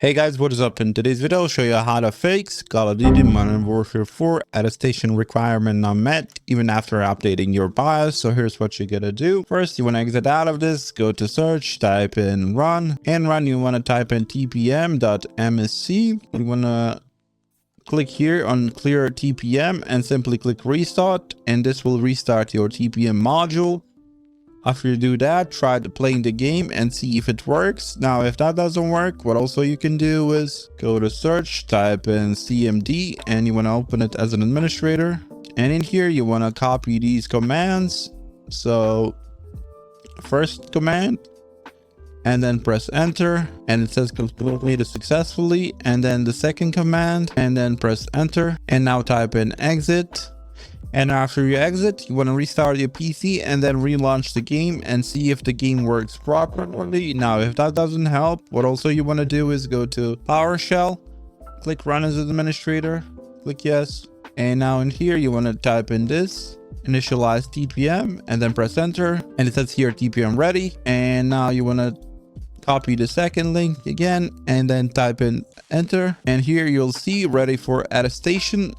Hey guys, what is up? In today's video, I'll show you how to fix Call of Duty Modern Warfare 4 attestation requirement not met even after updating your BIOS. So here's what you gotta do. First, you want to exit out of this, go to search, type in run. In run, you want to type in tpm.msc. You want to click here on clear TPM and simply click restart, and this will restart your TPM module. After you do that, try playing the game and see if it works. Now, if that doesn't work, what also you can do is go to search, type in CMD, and you want to open it as an administrator. And in here, you want to copy these commands. So first command, and then press enter, and it says completed successfully. And then the second command, and then press enter. And now type in exit. And after you exit, you want to restart your PC and then relaunch the game and see if the game works properly. Now, if that doesn't help, what also you want to do is go to PowerShell, click run as administrator, click yes. And now in here, you want to type in this, Initialize-Tpm, and then press enter. And it says here TPM ready. And now you want to copy the second link again, and then type in enter. And here you'll see ready for attestation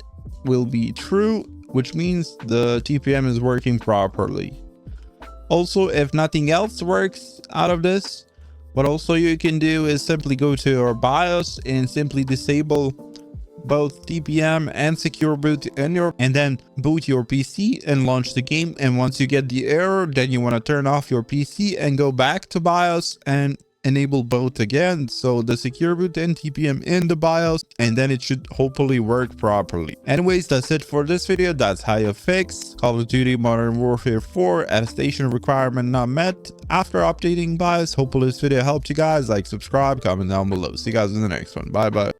will be true, which means the TPM is working properly. Also, if nothing else works out of this, what also you can do is simply go to your BIOS and simply disable both TPM and secure boot and then boot your PC and launch the game. And once you get the error, then you want to turn off your PC and go back to BIOS and enable both again, so the secure boot and TPM in the BIOS, and then it should hopefully work properly. Anyways, that's it for this video. That's how you fix Call of Duty Modern Warfare 4 attestation requirement not met after updating BIOS. Hopefully this video helped you guys. Like, subscribe, comment down below. See you guys in the next one. Bye bye.